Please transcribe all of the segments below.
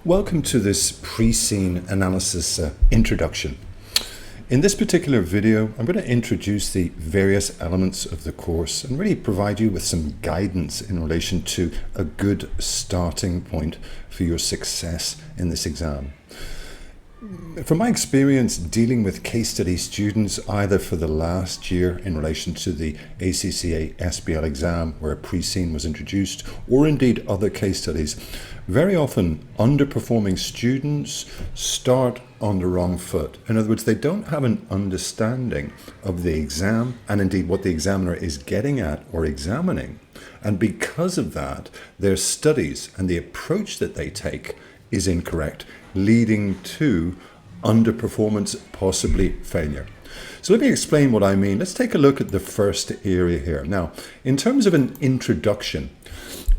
Welcome to this pre-scene analysis introduction. In this particular video, I'm going to introduce the various elements of the course and really provide you with some guidance in relation to a good starting point for your success in this exam. From my experience dealing with case study students either for the last year in relation to the ACCA SBL exam where a pre-scene was introduced, or indeed other case studies, very often underperforming students start on the wrong foot. In other words, they don't have an understanding of the exam and indeed what the examiner is getting at or examining. And because of that, their studies and the approach that they take is incorrect, leading to underperformance, possibly failure. So let me explain what I mean. Let's take a look at the first area here. Now, in terms of an introduction,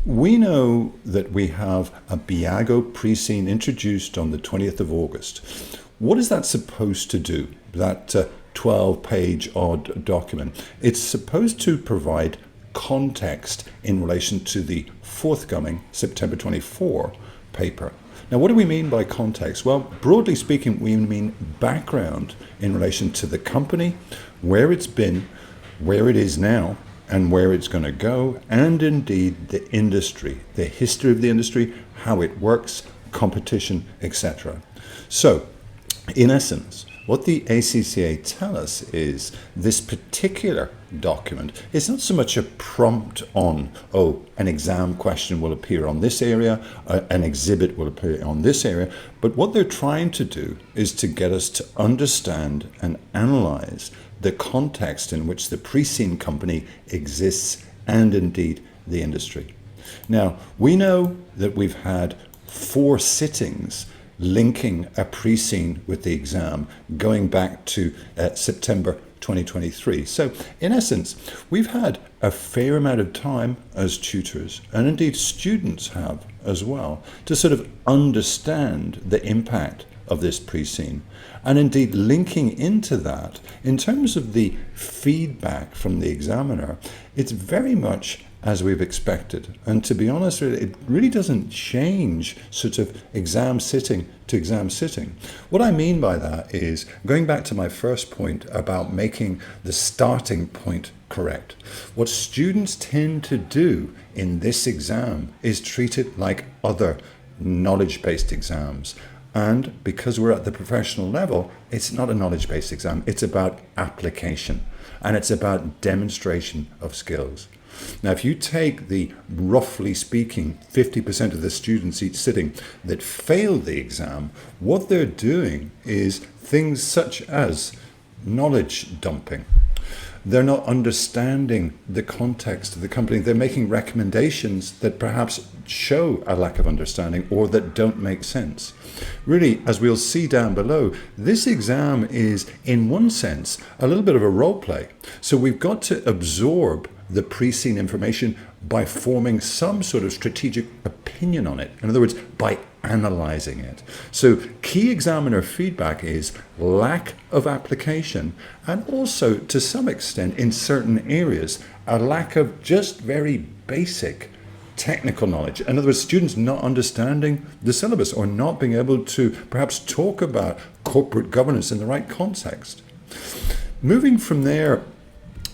we know that we have a Beago pre-scene introduced on the 20th of August. What is that supposed to do, that 12-page odd document? It's supposed to provide context in relation to the forthcoming September 24 paper. Now, what do we mean by context? Well, broadly speaking, we mean background in relation to the company, where it's been, where it is now, and where it's going to go, and indeed the industry, the history of the industry, how it works, competition, etc. So, in essence, what the ACCA tell us is this particular document is not so much a prompt on, an exam question will appear on this area, an exhibit will appear on this area, but what they're trying to do is to get us to understand and analyze the context in which the pre-scene company exists and indeed the industry. Now, we know that we've had 4 sittings linking a pre-scene with the exam going back to September 2023. So in essence, we've had a fair amount of time as tutors, and indeed students have as well, to sort of understand the impact of this pre-scene. And indeed linking into that, in terms of the feedback from the examiner, it's very much as we've expected. And to be honest, it really doesn't change sort of exam sitting to exam sitting. What I mean by that is, going back to my first point about making the starting point correct, what students tend to do in this exam is treat it like other knowledge-based exams. And because we're at the professional level, it's not a knowledge-based exam. It's about application, and it's about demonstration of skills. Now, if you take the, roughly speaking, 50% of the students each sitting that fail the exam, what they're doing is things such as knowledge dumping. They're not understanding the context of the company. They're making recommendations that perhaps show a lack of understanding or that don't make sense. Really, as we'll see down below, this exam is, in one sense, a little bit of a role play. So we've got to absorb the pre-scene information by forming some sort of strategic opinion on it. In other words, by analyzing it. So key examiner feedback is lack of application, and also to some extent in certain areas, a lack of just very basic technical knowledge. In other words, students not understanding the syllabus or not being able to perhaps talk about corporate governance in the right context. Moving from there,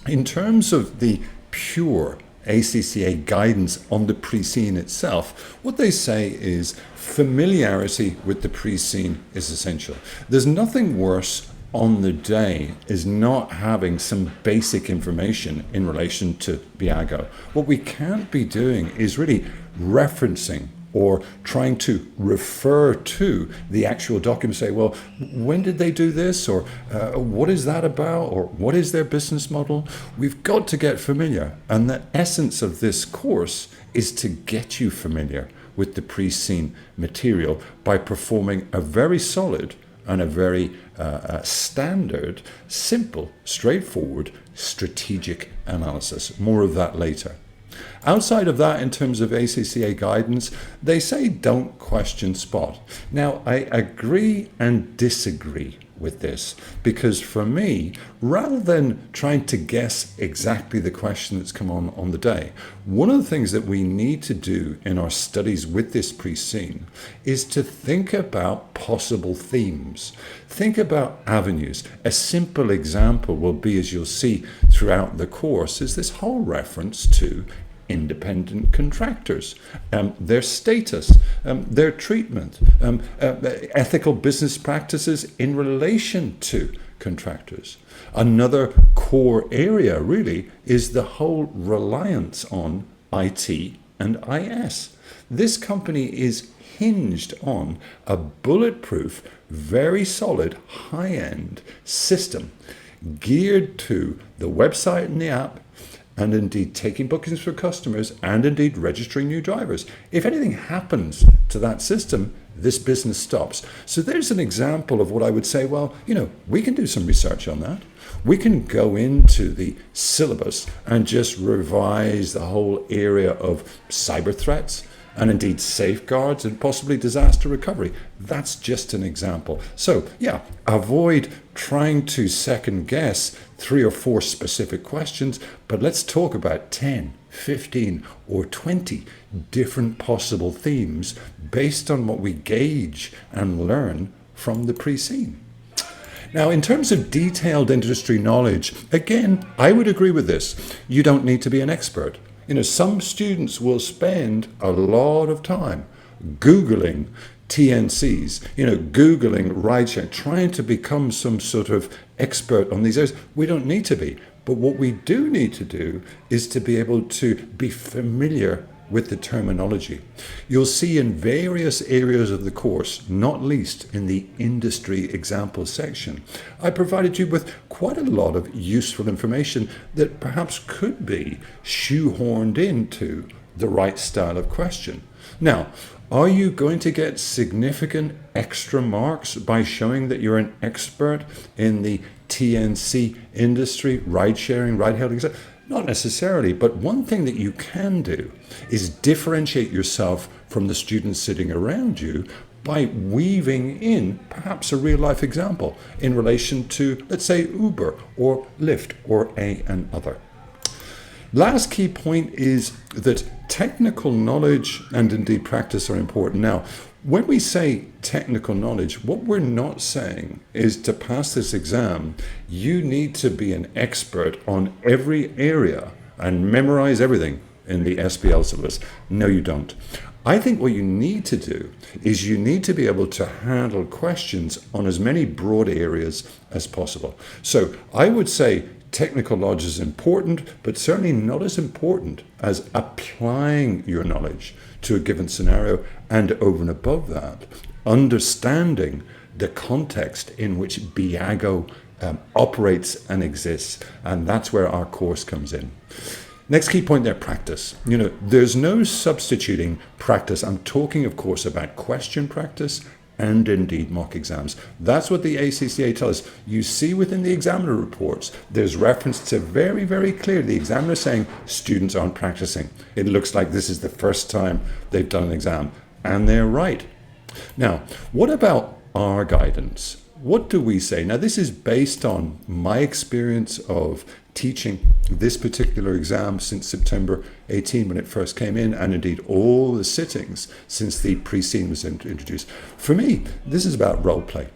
in terms of the pure ACCA guidance on the pre-scene itself, what they say is familiarity with the pre-scene is essential. There's nothing worse on the day is not having some basic information in relation to Beago. What we can't be doing is really referencing or trying to refer to the actual document, say, well, when did they do this? Or what is that about? Or what is their business model? We've got to get familiar. And the essence of this course is to get you familiar with the pre-scene material by performing a very solid and a very standard, simple, straightforward, strategic analysis. More of that later. Outside of that, in terms of ACCA guidance, they say don't question spot. Now, I agree and disagree with this, because for me, rather than trying to guess exactly the question that's come on the day, one of the things that we need to do in our studies with this pre-scene is to think about possible themes. Think about avenues. A simple example will be, as you'll see throughout the course, is this whole reference to independent contractors, their status, their treatment, ethical business practices in relation to contractors. Another core area really is the whole reliance on IT and IS. This company is hinged on a bulletproof, very solid, high-end system geared to the website and the app, and indeed taking bookings for customers, and indeed registering new drivers. If anything happens to that system, this business stops. So there's an example of what I would say, well, we can do some research on that. We can go into the syllabus and just revise the whole area of cyber threats, and indeed safeguards and possibly disaster recovery. That's just an example. So yeah, avoid trying to second guess 3 or 4 specific questions, but let's talk about 10, 15, or 20 different possible themes based on what we gauge and learn from the pre-scene. Now, in terms of detailed industry knowledge, again, I would agree with this. You don't need to be an expert. Some students will spend a lot of time Googling TNCs, Googling rideshare, trying to become some sort of expert on these areas. We don't need to be. But what we do need to do is to be able to be familiar with the terminology. You'll see in various areas of the course, not least in the industry example section, I provided you with quite a lot of useful information that perhaps could be shoehorned into the right style of question. Now, are you going to get significant extra marks by showing that you're an expert in the TNC industry, ride-sharing, ride-hailing? Not necessarily, but one thing that you can do is differentiate yourself from the students sitting around you by weaving in perhaps a real-life example in relation to, let's say, Uber or Lyft or and other. Last key point is that technical knowledge and indeed practice are important. Now, when we say technical knowledge, what we're not saying is to pass this exam, you need to be an expert on every area and memorize everything in the SBL syllabus. No, you don't. I think what you need to do is you need to be able to handle questions on as many broad areas as possible. So I would say technical knowledge is important, but certainly not as important as applying your knowledge to a given scenario, and over and above that, understanding the context in which Beago operates and exists. And that's where our course comes in. Next key point there, practice. There's no substituting practice. I'm talking, of course, about question practice and indeed mock exams. That's what the ACCA tells us. You see within the examiner reports, there's reference to very, very clear, the examiner saying students aren't practicing. It looks like this is the first time they've done an exam, and they're right. Now, what about our guidance? What do we say? Now, this is based on my experience of teaching this particular exam since September 18 when it first came in, and indeed all the sittings since the pre-scene was introduced. For me, this is about role play.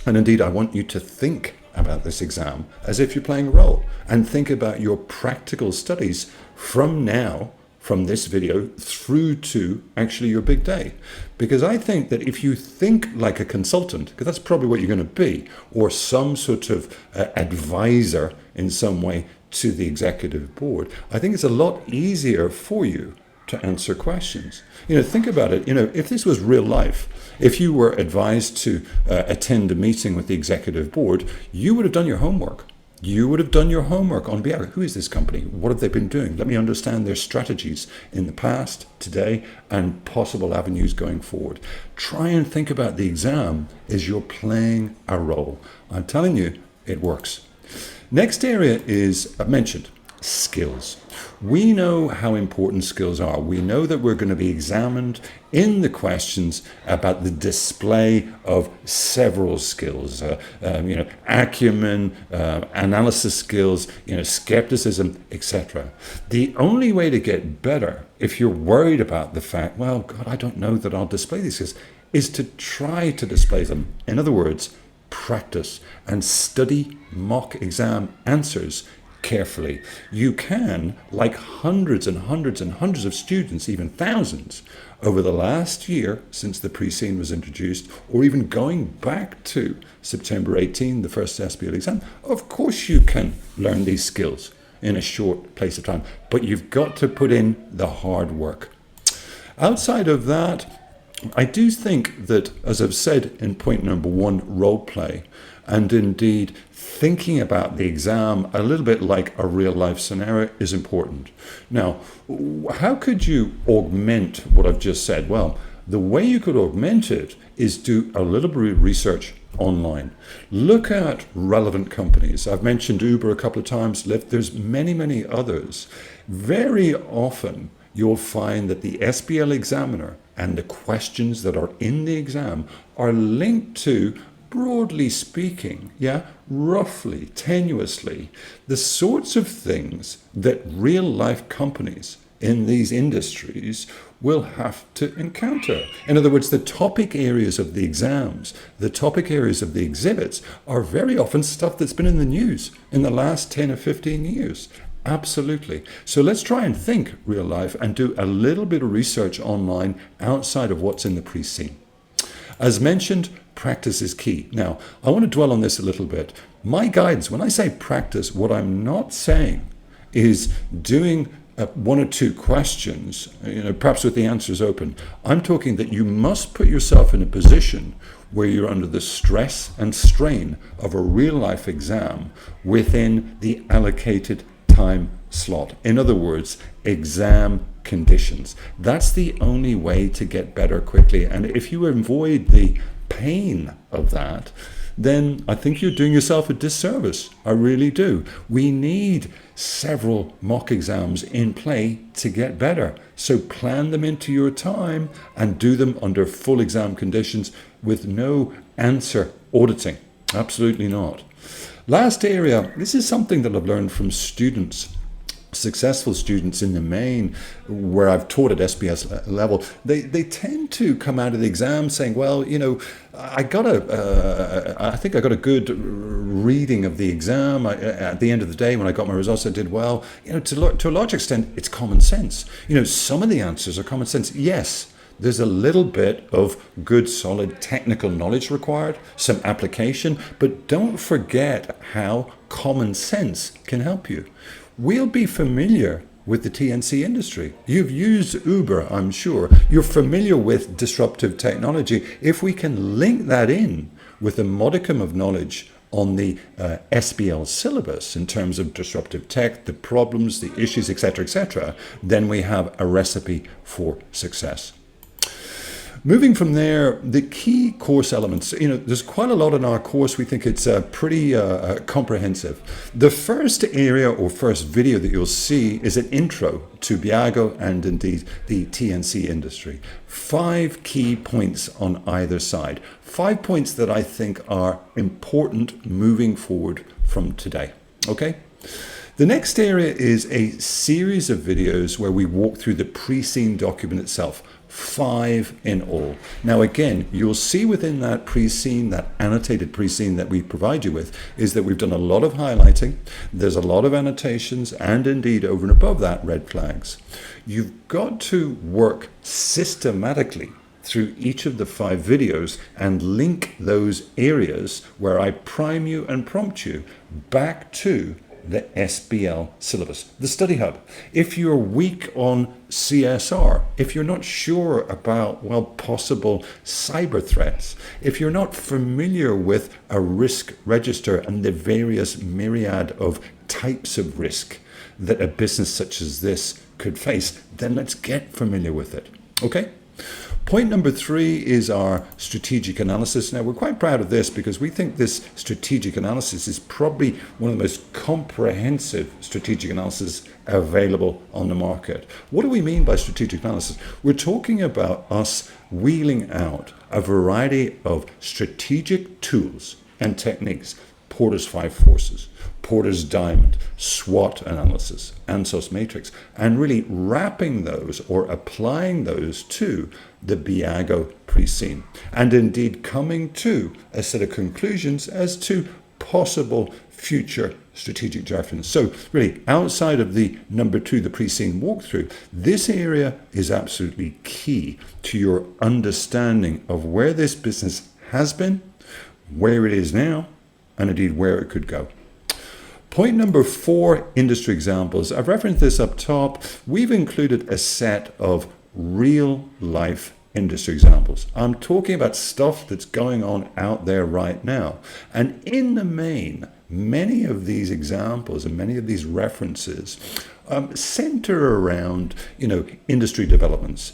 And indeed, I want you to think about this exam as if you're playing a role, and think about your practical studies from now, from this video through to actually your big day. Because I think that if you think like a consultant, because that's probably what you're going to be, or some sort of advisor in some way to the executive board, I think it's a lot easier for you to answer questions. Think about it. If this was real life, if you were advised to attend a meeting with the executive board, you would have done your homework. You would have done your homework on Beago. Who is this company? What have they been doing? Let me understand their strategies in the past, today, and possible avenues going forward. Try and think about the exam as you're playing a role. I'm telling you, it works. Next area is mentioned, skills. We know how important skills are. We know that we're going to be examined in the questions about the display of several skills, acumen, analysis skills, skepticism, etc. The only way to get better, if you're worried about the fact, well, God, I don't know that I'll display these skills, is to try to display them. In other words, practice and study mock exam answers carefully. You can, like hundreds and hundreds and hundreds of students, even thousands, over the last year since the pre-scene was introduced, or even going back to September 18, the first SBL exam, of course you can learn these skills in a short place of time, but you've got to put in the hard work. Outside of that, I do think that, as I've said in point number 1, role play, and indeed thinking about the exam a little bit like a real life scenario is important. Now, how could you augment what I've just said? Well, the way you could augment it is do a little bit of research online. Look at relevant companies. I've mentioned Uber a couple of times, Lyft. There's many, many others. Very often you'll find that the SBL examiner and the questions that are in the exam are linked to, broadly speaking, roughly, tenuously, the sorts of things that real life companies in these industries will have to encounter. In other words, the topic areas of the exams, the topic areas of the exhibits are very often stuff that's been in the news in the last 10 or 15 years. Absolutely. So let's try and think real life and do a little bit of research online outside of what's in the pre-scene. As mentioned, practice is key. Now, I want to dwell on this a little bit. My guidance, when I say practice, what I'm not saying is doing 1 or 2 questions, perhaps with the answers open. I'm talking that you must put yourself in a position where you're under the stress and strain of a real life exam within the allocated time slot. In other words, exam conditions. That's the only way to get better quickly. And if you avoid the pain of that, then I think you're doing yourself a disservice. I really do. We need several mock exams in play to get better. So plan them into your time and do them under full exam conditions with no answer auditing. Absolutely not. Last area, this is something that I've learned from students, successful students in the main, where I've taught at SBS level. They tend to come out of the exam saying, well, I think I got a good reading of the exam. At the end of the day, when I got my results, I did well. To a large extent, it's common sense. Some of the answers are common sense. Yes, there's a little bit of good, solid technical knowledge required, some application, but don't forget how common sense can help you. We'll be familiar with the TNC industry. You've used Uber, I'm sure. You're familiar with disruptive technology. If we can link that in with a modicum of knowledge on the SBL syllabus in terms of disruptive tech, the problems, the issues, etc., then we have a recipe for success. Moving from there, the key course elements, there's quite a lot in our course. We think it's pretty comprehensive. The first area or first video that you'll see is an intro to Beago and indeed the TNC industry. 5 key points on either side. 5 points that I think are important moving forward from today. Okay? The next area is a series of videos where we walk through the pre-scene document itself. 5 in all. Now again, you'll see within that pre-scene, that annotated pre-scene that we provide you with, is that we've done a lot of highlighting, there's a lot of annotations, and indeed over and above that, red flags. You've got to work systematically through each of the 5 videos and link those areas where I prime you and prompt you back to the SBL syllabus, the study hub. If you're weak on CSR, if you're not sure about, possible cyber threats, if you're not familiar with a risk register and the various myriad of types of risk that a business such as this could face, then let's get familiar with it. Okay? Point number 3 is our strategic analysis. Now, we're quite proud of this because we think this strategic analysis is probably one of the most comprehensive strategic analysis available on the market. What do we mean by strategic analysis? We're talking about us wheeling out a variety of strategic tools and techniques. Porter's 5 forces, Porter's diamond, SWOT analysis, Ansos matrix, and really wrapping those or applying those to the Beago pre-scene, and indeed coming to a set of conclusions as to possible future strategic directions. So really, outside of the number 2, the pre-scene walkthrough, this area is absolutely key to your understanding of where this business has been, where it is now, and indeed where it could go. Point number 4, industry examples. I've referenced this up top. We've included a set of real life industry examples. I'm talking about stuff that's going on out there right now. And in the main, many of these examples and many of these references center around, industry developments,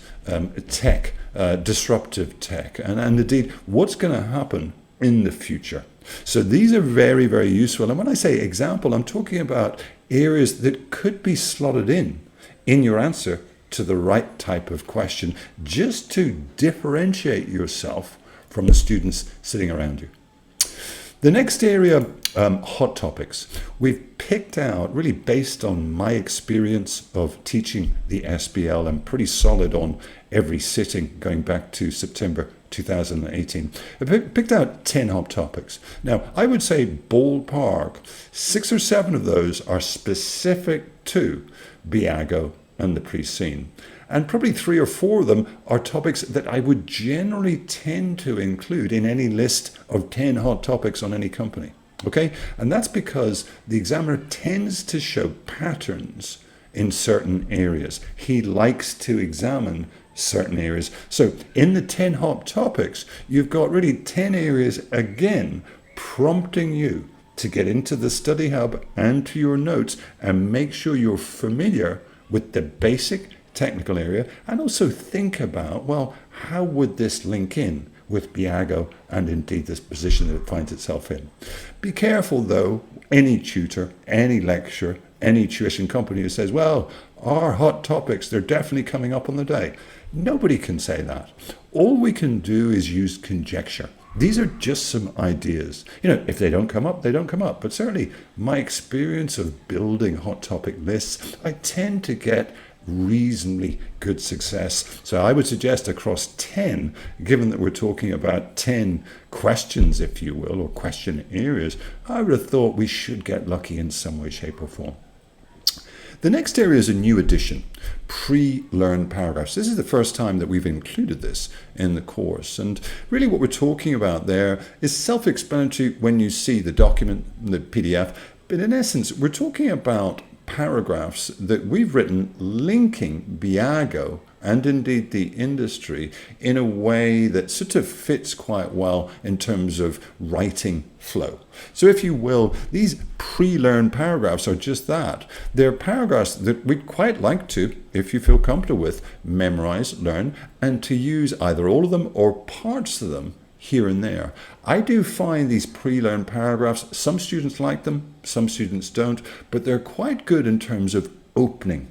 tech, disruptive tech, and indeed what's going to happen in the future. So these are very, very useful. And when I say example, I'm talking about areas that could be slotted in your answer to the right type of question, just to differentiate yourself from the students sitting around you. The next area, hot topics. We've picked out, really based on my experience of teaching the SBL, I'm pretty solid on every sitting going back to September 2018. I picked out 10 hot topics. Now, I would say ballpark, 6 or 7 of those are specific to Beago and the pre-scene. And probably 3 or 4 of them are topics that I would generally tend to include in any list of 10 hot topics on any company. Okay? And that's because the examiner tends to show patterns in certain areas. He likes to examine certain areas. So in the 10 hot topics, you've got really 10 areas again prompting you to get into the study hub and to your notes and make sure you're familiar with the basic technical area, and also think about, well, how would this link in with Beago and indeed this position that it finds itself in. Be careful though, any tutor, any lecturer, any tuition company who says, well, our hot topics, they're definitely coming up on the day. Nobody can say that. All we can do is use conjecture. These are just some ideas. If they don't come up, they don't come up. But certainly my experience of building hot topic lists, I tend to get reasonably good success. So I would suggest across 10, given that we're talking about 10 questions, if you will, or question areas, I would have thought we should get lucky in some way, shape or form. The next area is a new addition, pre-learned paragraphs. This is the first time that we've included this in the course. And really what we're talking about there is self-explanatory when you see the document, the PDF. But in essence, we're talking about paragraphs that we've written linking Beago and indeed the industry in a way that sort of fits quite well in terms of writing flow. So if you will, these pre-learned paragraphs are just that. They're paragraphs that we'd quite like to, if you feel comfortable with, memorize, learn, and to use either all of them or parts of them here and there. I do find these pre-learned paragraphs, some students like them, some students don't, but they're quite good in terms of opening,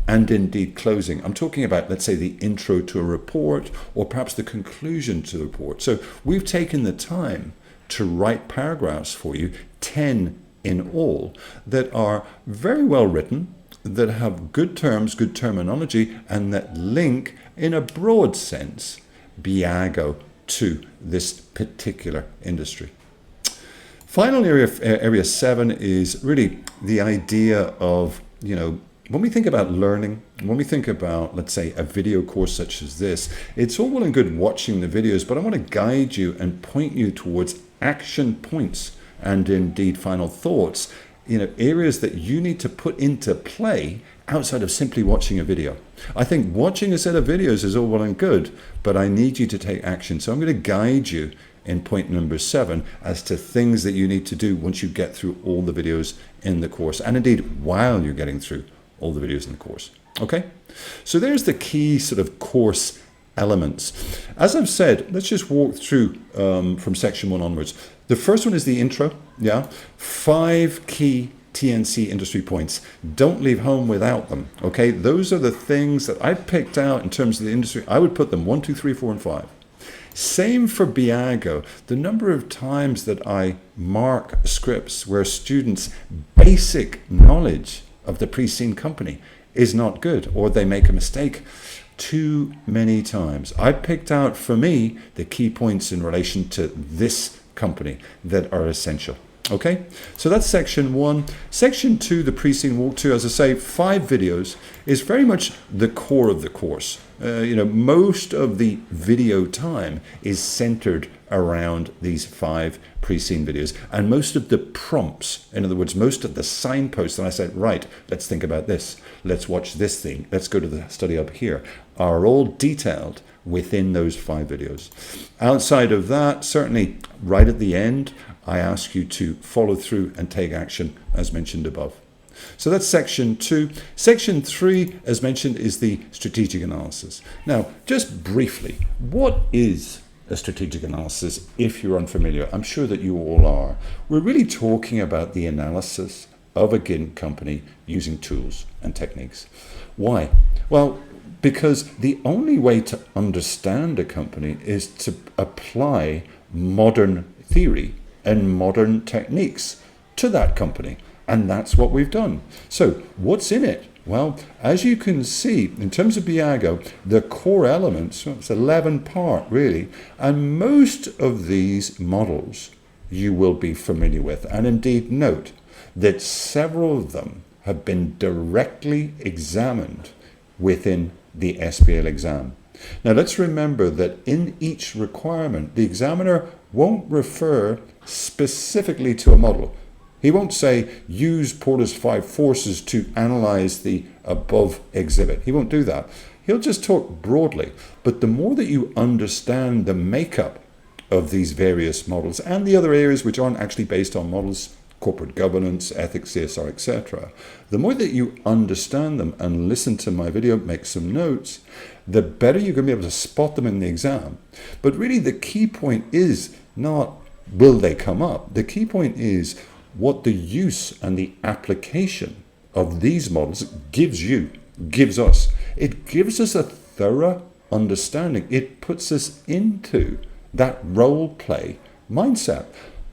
and indeed closing. I'm talking about, let's say, the intro to a report or perhaps the conclusion to the report. So we've taken the time to write paragraphs for you, 10 in all, that are very well written, that have good terms, good terminology, and that link in a broad sense Beago to this particular industry. Final area 7 is really the idea of, when we think about learning, when we think about, let's say, a video course such as this, it's all well and good watching the videos, but I want to guide you and point you towards action points and indeed final thoughts, areas that you need to put into play outside of simply watching a video. I think watching a set of videos is all well and good, but I need you to take action. So I'm going to guide you in point number 7 as to things that you need to do once you get through all the videos in the course, and indeed while you're getting through all the videos in the course. Okay? So there's the key sort of course elements. As I've said, let's just walk through from section 1 onwards. The first one is the intro, 5 key TNC industry points. Don't leave home without them, okay? Those are the things that I picked out in terms of the industry. I would put them 1, 2, 3, 4, and 5. Same for Beago. The number of times that I mark scripts where students' basic knowledge of the pre-seen company is not good, or they make a mistake too many times. I picked out for me the key points in relation to this company that are essential. Okay, so that's section 1. Section 2, the pre-seen walkthrough, as I say, 5 videos, is very much the core of the course. Most of the video time is centered around these 5 pre-seen videos, and most of the prompts, in other words, most of the signposts, and I said, right, let's think about this, let's watch this thing, let's go to the study up here, are all detailed within those 5 videos. Outside of that, certainly right at the end, I ask you to follow through and take action as mentioned above. So that's section 2. Section 3, as mentioned, is the strategic analysis. Now, just briefly, what is a strategic analysis if you're unfamiliar? I'm sure that you all are. We're really talking about the analysis of a given company using tools and techniques. Why? Well, because the only way to understand a company is to apply modern theory and modern techniques to that company. And that's what we've done. So what's in it? Well, as you can see, in terms of Beago, the core elements, well, it's 11 part really, and most of these models you will be familiar with. And indeed note that several of them have been directly examined within the SBL exam. Now let's remember that in each requirement, the examiner won't refer specifically to a model. He won't say, use Porter's 5 forces to analyze the above exhibit. He won't do that. He'll just talk broadly. But the more that you understand the makeup of these various models and the other areas which aren't actually based on models, corporate governance, ethics, CSR, etc., the more that you understand them and listen to my video, make some notes, the better you're going to be able to spot them in the exam. But really the key point is not will they come up. The key point is what the use and the application of these models gives us. It gives us a thorough understanding. It puts us into that role play mindset.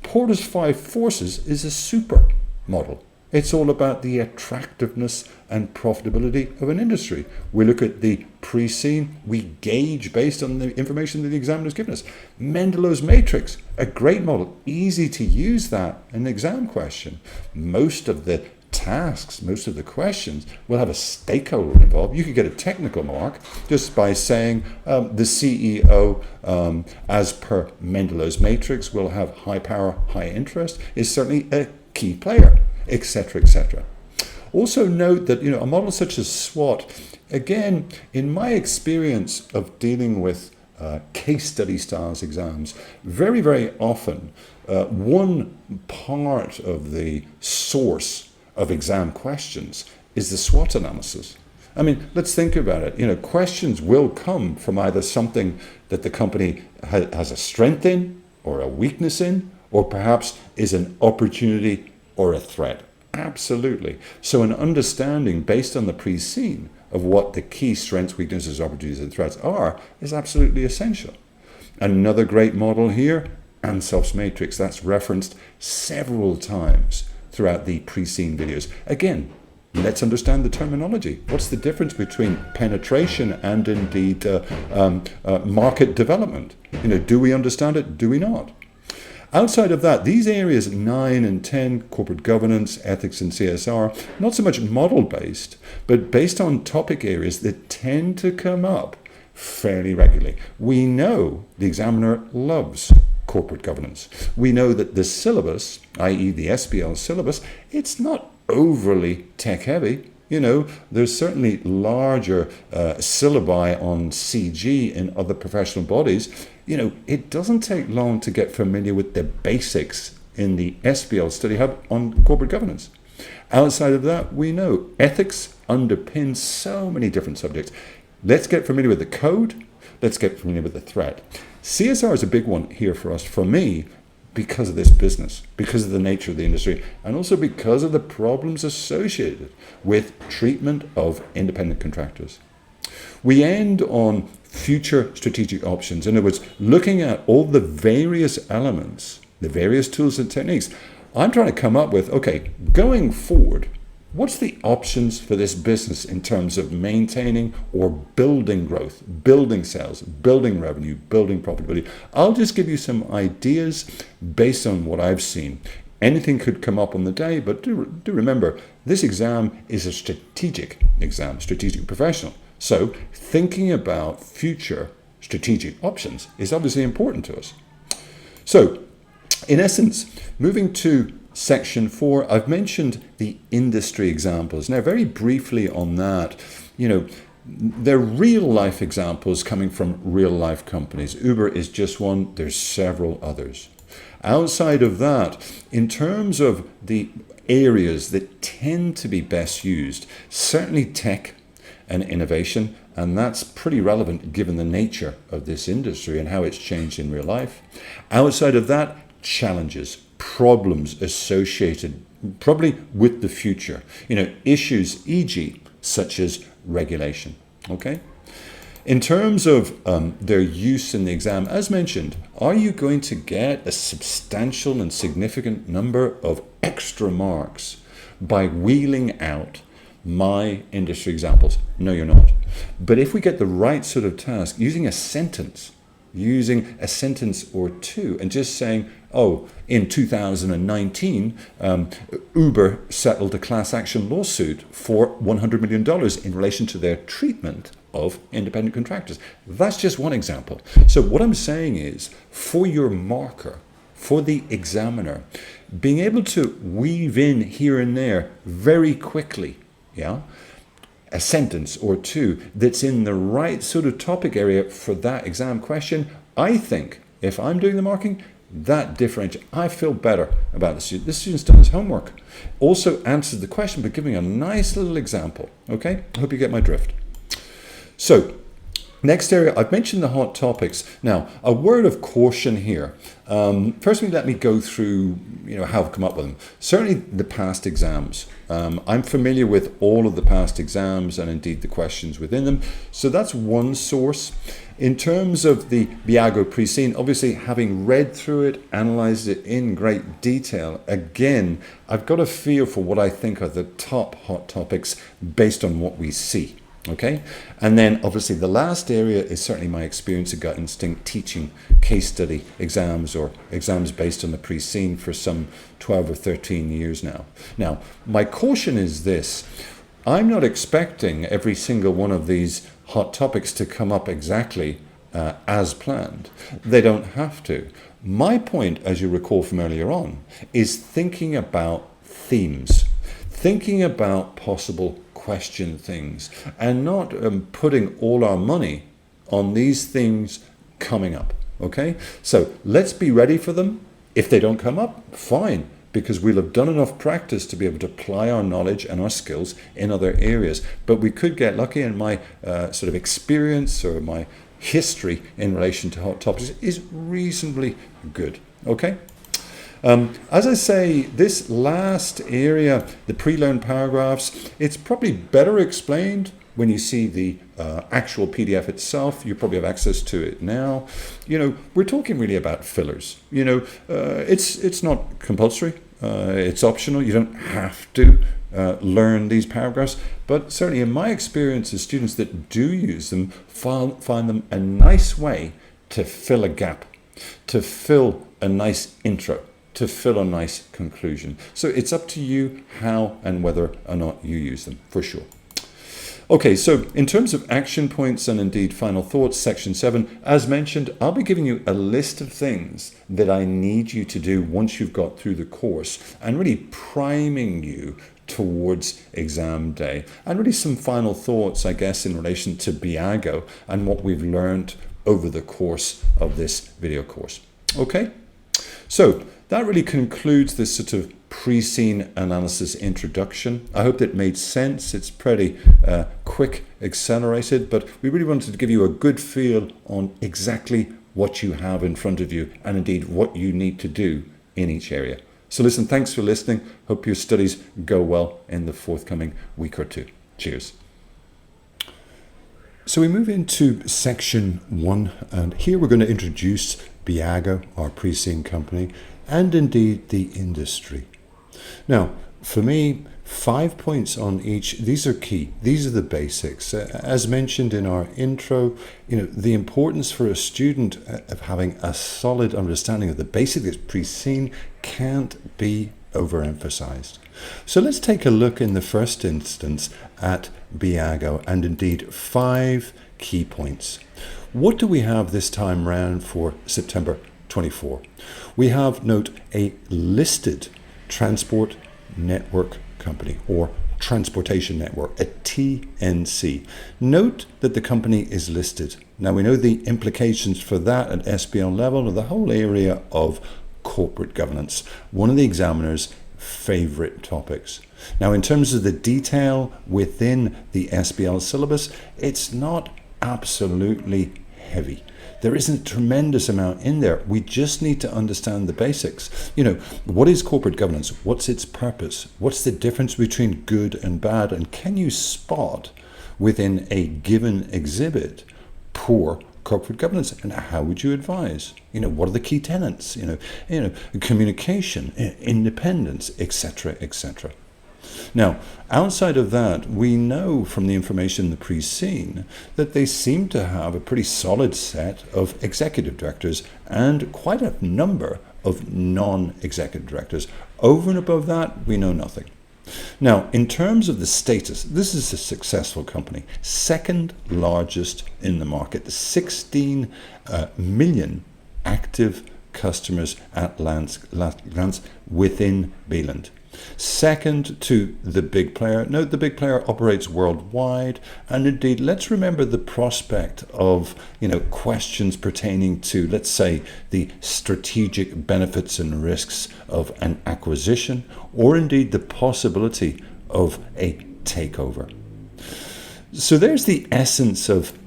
Porter's 5 forces is a super model. It's all about the attractiveness and profitability of an industry. We look at the pre-seen, we gauge based on the information that the examiner's given us. Mendelow's matrix, a great model, easy to use that in an exam question. Most of the tasks, most of the questions will have a stakeholder involved. You could get a technical mark just by saying the CEO, as per Mendelow's matrix, will have high power, high interest, is certainly a key player, etc., etc. Also note that a model such as SWOT, again, in my experience of dealing with case study styles exams, very, very often one part of the source of exam questions is the SWOT analysis. I mean, let's think about it. Questions will come from either something that the company has a strength in or a weakness in, or perhaps is an opportunity or a threat. Absolutely. So an understanding based on the pre-seen of what the key strengths, weaknesses, opportunities, and threats are is absolutely essential. Another great model here, Anselm's matrix, that's referenced several times throughout the pre-seen videos. Again, let's understand the terminology. What's the difference between penetration and indeed market development? Do we understand it? Do we not? Outside of that, these areas 9 and 10, corporate governance, ethics, and CSR, not so much model-based, but based on topic areas that tend to come up fairly regularly. We know the examiner loves corporate governance. We know that the syllabus, i.e. the SBL syllabus, it's not overly tech-heavy. There's certainly larger syllabi on CG in other professional bodies. It doesn't take long to get familiar with the basics in the SBL Study Hub on corporate governance. Outside of that, we know ethics underpins so many different subjects. Let's get familiar with the code. let's get familiar with the threat. CSR is a big one here for us, for me, because of this business, because of the nature of the industry, and also because of the problems associated with treatment of independent contractors. We end on future strategic options. In other words, looking at all the various elements, the various tools and techniques. I'm trying to come up with, okay, going forward, what's the options for this business in terms of maintaining or building growth, building sales, building revenue, building profitability? I'll just give you some ideas based on what I've seen. Anything could come up on the day, but do remember, this exam is a strategic exam, strategic professional. So thinking about future strategic options is obviously important to us. So in essence, moving to section 4, I've mentioned the industry examples. Now, very briefly on that, they're real life examples coming from real life companies. Uber is just one, there's several others. Outside of that, in terms of the areas that tend to be best used, certainly tech and innovation, and that's pretty relevant given the nature of this industry and how it's changed in real life. Outside of that, challenges, problems associated probably with the future, issues, e.g., such as regulation. Okay. In terms of their use in the exam, as mentioned, are you going to get a substantial and significant number of extra marks by wheeling out my industry examples? No, you're not. But if we get the right sort of task, using a sentence or two and just saying, oh, in 2019, Uber settled a class action lawsuit for $100 million in relation to their treatment of independent contractors. That's just one example. So what I'm saying is, for your marker, for the examiner, being able to weave in here and there very quickly, a sentence or two that's in the right sort of topic area for that exam question, I think if I'm doing the marking, that differentiates. I feel better about the student. This student's done his homework. Also answered the question, but giving a nice little example. Okay, I hope you get my drift. So, next area, I've mentioned the hot topics. Now, a word of caution here. Firstly, let me go through, how I've come up with them. Certainly the past exams. I'm familiar with all of the past exams and indeed the questions within them. So that's one source. In terms of the Beago pre-scene, obviously having read through it, analyzed it in great detail, again, I've got a feel for what I think are the top hot topics based on what we see. Okay, and then obviously the last area is certainly my experience of gut instinct teaching case study exams or exams based on the pre-scene for some 12 or 13 years now. Now, my caution is this: I'm not expecting every single one of these hot topics to come up exactly as planned. They don't have to. My point, as you recall from earlier on, is thinking about themes, thinking about possible question things, and not putting all our money on these things coming up. Okay, so let's be ready for them. If they don't come up, fine, because we'll have done enough practice to be able to apply our knowledge and our skills in other areas. But we could get lucky, and my sort of experience or my history in relation to hot topics is reasonably good. Okay. As I say, this last area, the pre-learned paragraphs, it's probably better explained when you see the actual PDF itself. You probably have access to it now. We're talking really about fillers. It's not compulsory. It's optional. You don't have to learn these paragraphs. But certainly in my experience as students that do use them, find them a nice way to fill a gap, to fill a nice intro, to fill a nice conclusion. So it's up to you how and whether or not you use them, for sure. Okay, so in terms of action points and indeed final thoughts, section 7, as mentioned, I'll be giving you a list of things that I need you to do once you've got through the course and really priming you towards exam day. And really some final thoughts, I guess, in relation to Beago and what we've learned over the course of this video course. Okay, so that really concludes this sort of pre-scene analysis introduction. I hope that made sense. It's pretty quick, accelerated, but we really wanted to give you a good feel on exactly what you have in front of you and indeed what you need to do in each area. So listen, thanks for listening. Hope your studies go well in the forthcoming week or two. Cheers. So we move into section 1, and here we're going to introduce Beago, our pre-scene company, and indeed the industry. Now, for me, 5 points on each. These are key. These are the basics. As mentioned in our intro, the importance for a student of having a solid understanding of the basics pre-scene can't be overemphasized. So let's take a look in the first instance at Beago and indeed 5 key points. What do we have this time round for September 24? We have, note, a listed transport network company or transportation network, a TNC. Note that the company is listed. Now we know the implications for that at SBL level of the whole area of corporate governance, one of the examiner's favorite topics. Now in terms of the detail within the SBL syllabus, it's not absolutely heavy. There isn't a tremendous amount in there. We just need to understand the basics. What is corporate governance? What's its purpose? What's the difference between good and bad? And can you spot within a given exhibit poor corporate governance? And how would you advise? What are the key tenets? Communication, independence, etc., etc. Now, outside of that, we know from the information in the pre-scene that they seem to have a pretty solid set of executive directors and quite a number of non-executive directors. Over and above that, we know nothing. Now, in terms of the status, this is a successful company, second largest in the market, 16 million active customers at glance within Beeland. Second to the big player. Note the big player operates worldwide, and indeed let's remember the prospect of questions pertaining to, let's say, the strategic benefits and risks of an acquisition, or indeed the possibility of a takeover. So there's the essence of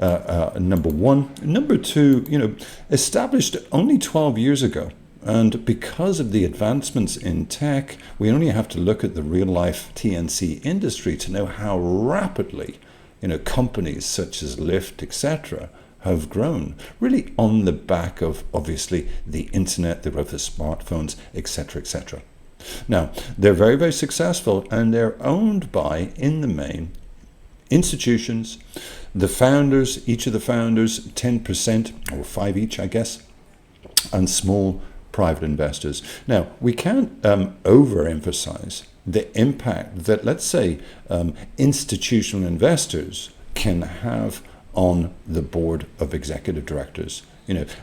number 1. Number 2, established only 12 years ago. And because of the advancements in tech, we only have to look at the real-life TNC industry to know how rapidly, companies such as Lyft, etc., have grown, really on the back of, obviously, the internet, the growth of smartphones, etc., etc. Now, they're very, very successful, and they're owned by, in the main, institutions, the founders, each of the founders, 10%, or 5 each, I guess, and small private investors. Now, we can't overemphasize the impact that, let's say, institutional investors can have on the board of executive directors.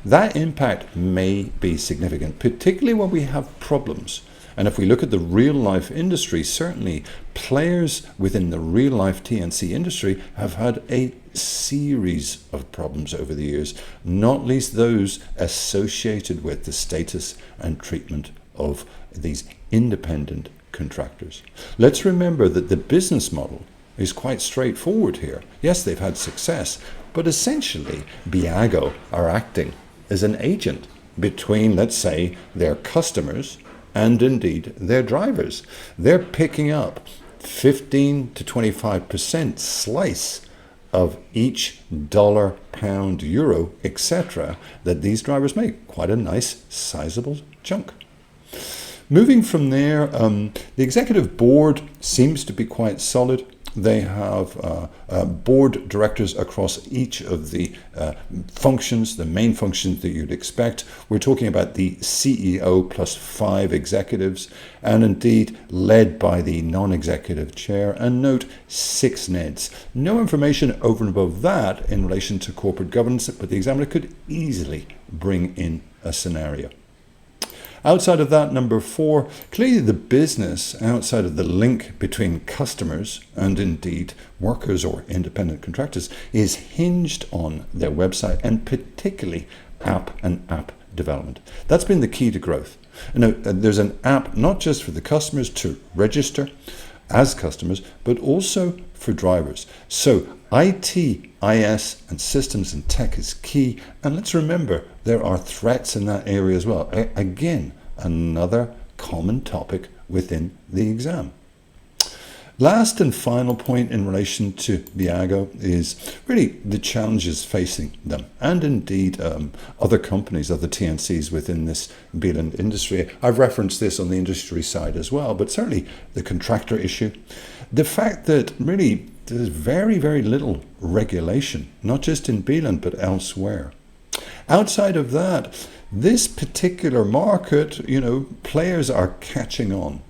That impact may be significant, particularly when we have problems. And if we look at the real-life industry, certainly players within the real-life TNC industry have had a series of problems over the years, not least those associated with the status and treatment of these independent contractors. Let's remember that the business model is quite straightforward here. Yes, they've had success, but essentially Beago are acting as an agent between, let's say, their customers and indeed their drivers. They're picking up 15 to 25% slice of each dollar, pound, euro, etc. that these drivers make. Quite a nice, sizable chunk. Moving from there, the executive board seems to be quite solid. They have board directors across each of the functions, the main functions that you'd expect. We're talking about the CEO plus 5 executives, and indeed led by the non-executive chair, and note 6 NEDs. No information over and above that in relation to corporate governance, but the examiner could easily bring in a scenario. Outside of that, number 4, clearly the business outside of the link between customers and indeed workers or independent contractors is hinged on their website, and particularly app development. That's been the key to growth. There's an app not just for the customers to register as customers, but also for drivers. So IT, IS, and systems and tech is key. And let's remember, there are threats in that area as well. Again, another common topic within the exam. Last and final point in relation to Beago is really the challenges facing them, and indeed other companies, other TNCs within this Beeland industry. I've referenced this on the industry side as well, but certainly the contractor issue. The fact that really there's very, very little regulation, not just in Beeland, but elsewhere. Outside of that, this particular market, players are catching on.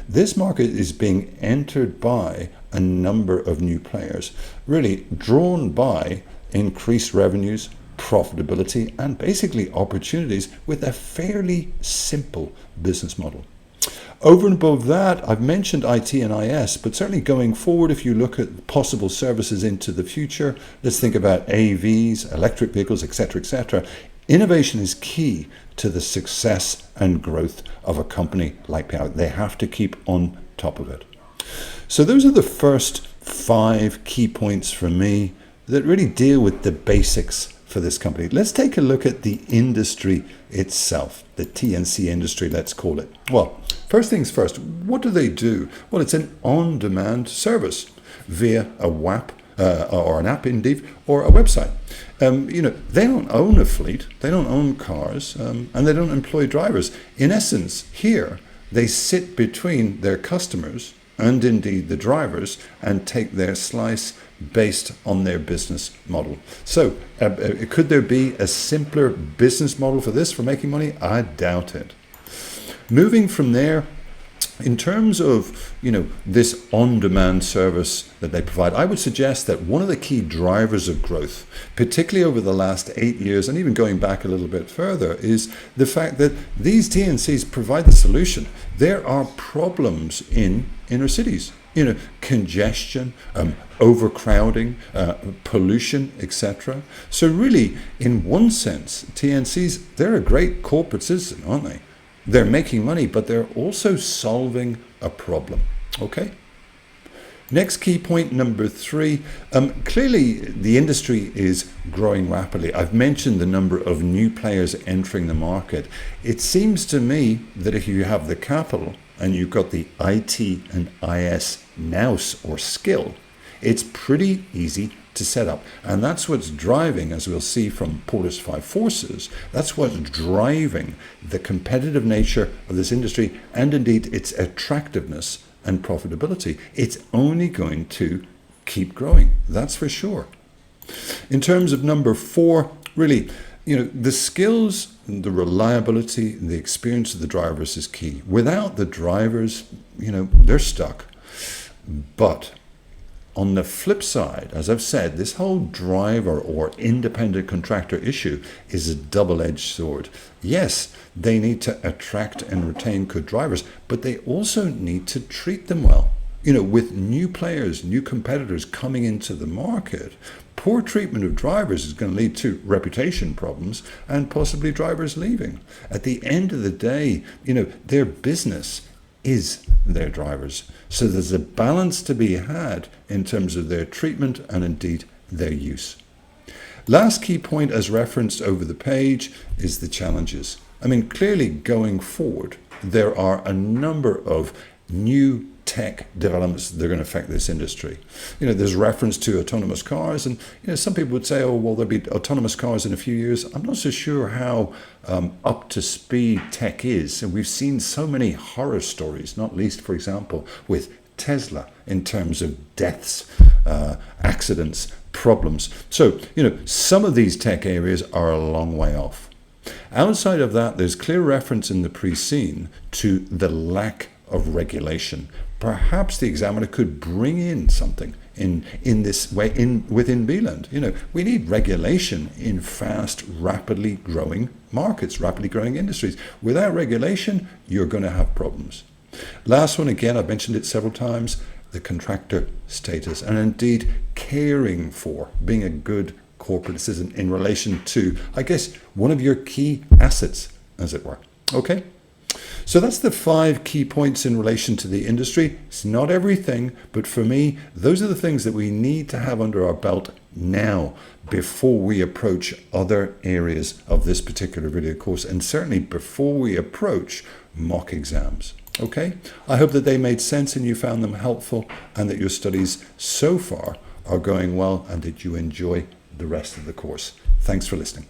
This market is being entered by a number of new players, really drawn by increased revenues, profitability, and basically opportunities with a fairly simple business model. Over and above that, I've mentioned IT and IS, but certainly going forward, if you look at possible services into the future, let's think about AVs, electric vehicles, etc., etc. Innovation is key to the success and growth of a company like Beago. They have to keep on top of it. So those are the first 5 key points from me that really deal with the basics for this company. Let's take a look at the industry itself, the TNC industry, let's call it. Well, first things first, what do they do? Well, it's an on-demand service via a WAP, or an app indeed, or a website. They don't own a fleet, they don't own cars, and they don't employ drivers. In essence, here, they sit between their customers and indeed the drivers and take their slice based on their business model. So, could there be a simpler business model for this, for making money? I doubt it. Moving from there, in terms of, this on-demand service that they provide, I would suggest that one of the key drivers of growth, particularly over the last 8 years, and even going back a little bit further, is the fact that these TNCs provide the solution. There are problems in inner cities, congestion, overcrowding, pollution, etc. So really, in one sense, TNCs, they're a great corporate citizen, aren't they? They're making money, but they're also solving a problem. Okay? Next key point, number 3. Clearly, the industry is growing rapidly. I've mentioned the number of new players entering the market. It seems to me that if you have the capital and you've got the IT and IS nous or skill, it's pretty easy to set up. And that's what's driving, as we'll see from Porter's 5 forces, that's what's driving the competitive nature of this industry and indeed its attractiveness and profitability. It's only going to keep growing, that's for sure. In terms of number 4, really, the skills, the reliability, the experience of the drivers is key. Without the drivers, they're stuck. But on the flip side, as I've said, this whole driver or independent contractor issue is a double-edged sword. Yes, they need to attract and retain good drivers, but they also need to treat them well. With new players, new competitors coming into the market, poor treatment of drivers is going to lead to reputation problems and possibly drivers leaving. At the end of the day, their business is their drivers. So there's a balance to be had in terms of their treatment and indeed their use. Last key point, as referenced over the page, is the challenges. Clearly going forward, there are a number of new tech developments that are going to affect this industry. There's reference to autonomous cars, and some people would say, oh, well, there'll be autonomous cars in a few years. I'm not so sure how up to speed tech is, and we've seen so many horror stories, not least, for example, with Tesla in terms of deaths, accidents, problems. So, some of these tech areas are a long way off. Outside of that, there's clear reference in the pre-scene to the lack of regulation. Perhaps the examiner could bring in something in this way within Beeland. We need regulation in fast, rapidly growing markets, rapidly growing industries. Without regulation, you're going to have problems. Last one, again, I've mentioned it several times, the contractor status, and indeed caring for, being a good corporate citizen in relation to, I guess, one of your key assets, as it were. Okay? So that's the 5 key points in relation to the industry. It's not everything, but for me, those are the things that we need to have under our belt now before we approach other areas of this particular video course, and certainly before we approach mock exams. Okay, I hope that they made sense and you found them helpful, and that your studies so far are going well and that you enjoy the rest of the course. Thanks for listening.